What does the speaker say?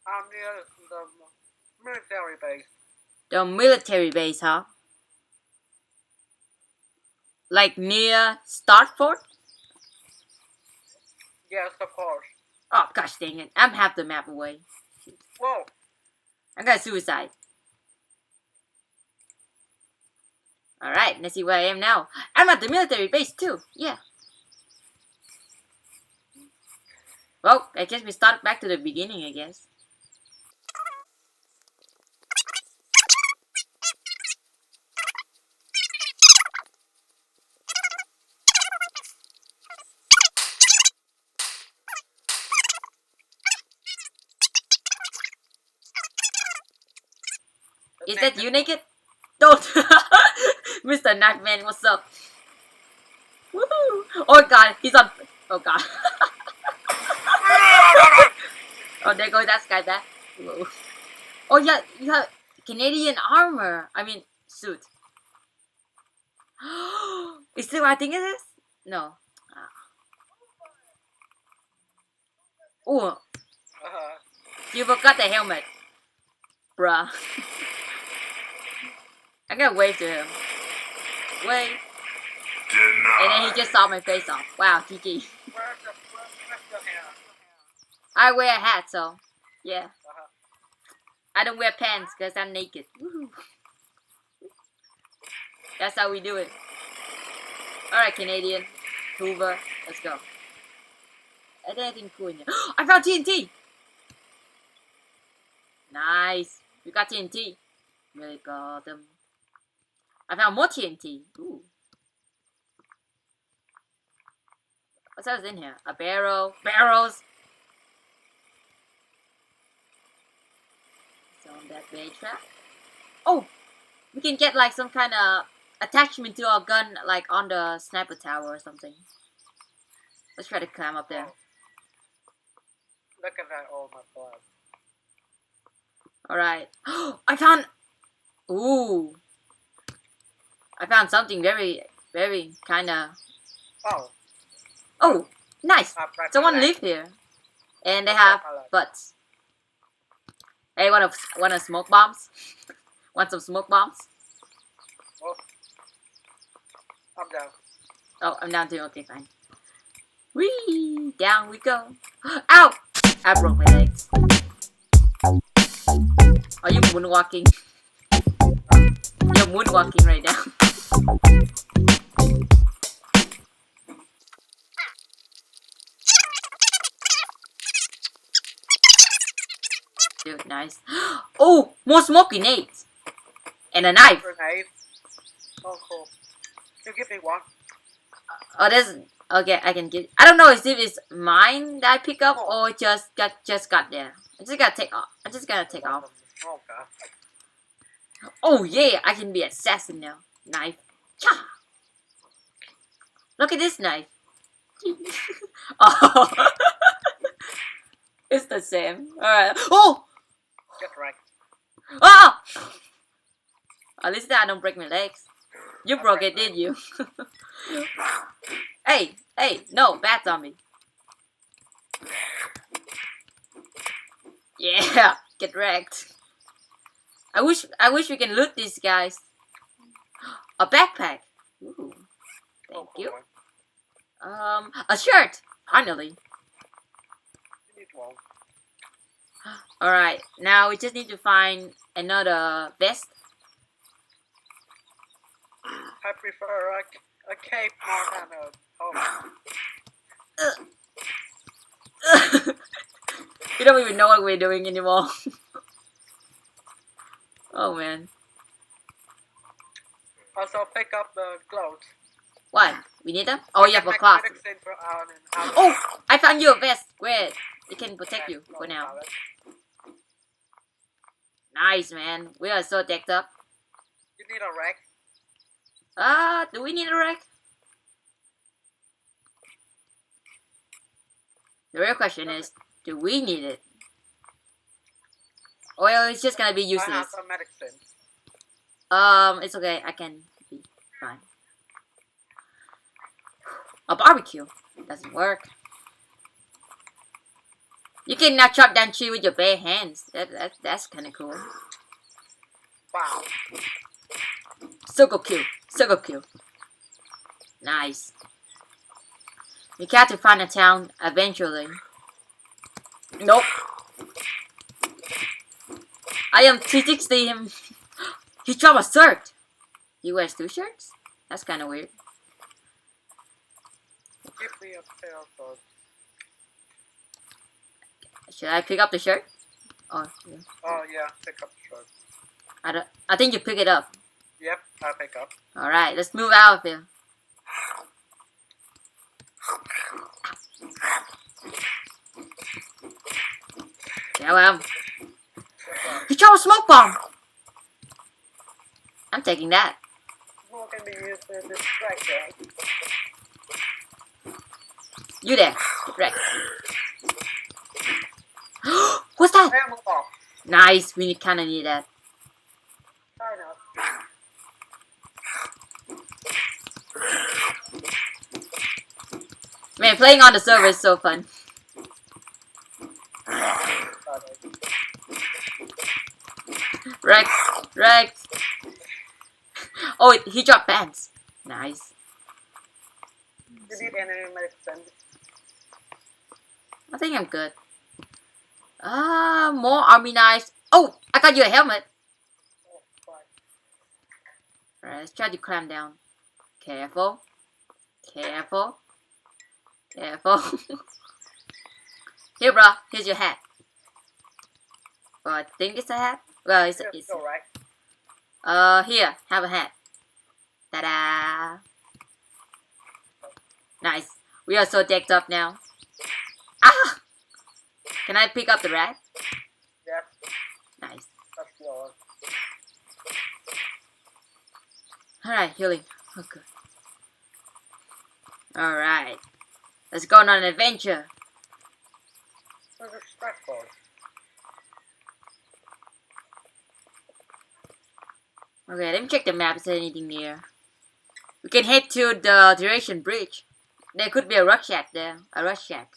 I'm near the military base. The military base, huh? Like near Startford? Yes, of course. Oh, gosh dang it. I'm half the map away. Whoa. I got suicide. Alright, let's see where I am now. I'm at the military base too. Yeah. Well, I guess we start back to the beginning, I guess. Is that you naked? Don't! Mr. Nightman, what's up? Woohoo! Oh god, he's on. Oh god. Oh, there goes that guy back. Whoa. Oh yeah, you have Canadian armor. I mean, suit. Is this what I think it is? No. Oh, Uh-huh. you forgot the helmet. Bruh. I gotta wave to him. Wave. And then he just saw my face off. Wow, GG. Where's the hair? I wear a hat, so yeah. Uh-huh. I don't wear pants because I'm naked. Woohoo. That's how we do it. Alright, Canadian. Hoover. Let's go. Is there anything cool in here? I found TNT! Nice. We got TNT. Really got them. I found more TNT. Ooh. What else in here? A barrel. Barrels! It's on that bay trap. Oh! We can get like some kind of attachment to our gun, like on the sniper tower or something. Let's try to climb up there. Look at that. Oh my god. Alright. I found... Ooh. I found something very, very kind of... Oh. Oh, nice. Someone live. live here. And they have butts. Hey, wanna smoke bombs? Want some smoke bombs? Oh. I'm down. Oh, I'm down too. Okay, fine. Whee! Down we go. Ow! I broke my legs. Are you moonwalking? You're moonwalking right now. Dude, nice. Oh, more smoke grenades. And a knife. Grenade. Oh, cool. You give me one. Oh, there's... Okay, I can get... I don't know if it's mine that I pick up or just got there. I just gotta take off. I just gotta take off. Oh, god. Oh, yeah, I can be assassin now. Knife. Cha! Look at this knife. Oh. It's the same. Alright. Oh! Get right. Ah! At least I don't break my legs. You broke it, did you? Hey, no, bad zombie. Yeah, get wrecked. I wish we can loot these guys. A backpack. Ooh, thank you. A shirt. Finally. You need one. Alright, now we just need to find another vest. I prefer a cape more than a home. We don't even know what we're doing anymore. Oh man. Also pick up the clothes. What? We need them? Oh yeah, for class. Oh! I found you a vest. Great. It can protect you for now. Nice, man. We are so decked up. You need a rack. Do we need a rack? The real question is, do we need it? Or it's just gonna be I useless. have some medicine. It's okay. I can be fine. A barbecue doesn't work. You can now chop down tree with your bare hands. That's kind of cool. Wow. Circle kill. Circle kill. Nice. We got to find a town eventually. Nope. I am 360 him. He dropped a shirt. He wears 2 shirts? That's kind of weird. Give me a pair of those. Should I pick up the shirt? Oh, yeah. Oh yeah, pick up the shirt. I think you pick it up. Yep, I pick up. Alright, let's move out of here. Yeah, well. He dropped a smoke bomb! I'm taking that. More can be used to distract them. You there. Right. What's that? Ammo off. Nice, we kinda need that. I know. Man, playing on the server is so fun. Wrecked. Wrecked. Oh, he dropped pants. Nice. You need enemy medicine. I think I'm good. More army knives. Oh, I got you a helmet. Oh, fine. Alright, let's try to climb down. Careful. Careful. Careful. Here, bro. Here's your hat. Well, I think it's a hat. Well, it's alright. Here. Have a hat. Ta-da. Nice. We are so decked up now. Ah! Can I pick up the rat? Yep. Nice. That's yours. Alright, healing. Oh, good. Alright. Let's go on an adventure. This is stressful. Okay, let me check the map if there's anything near. We can head to the Duration Bridge. There could be a rush shack there. A rush shack.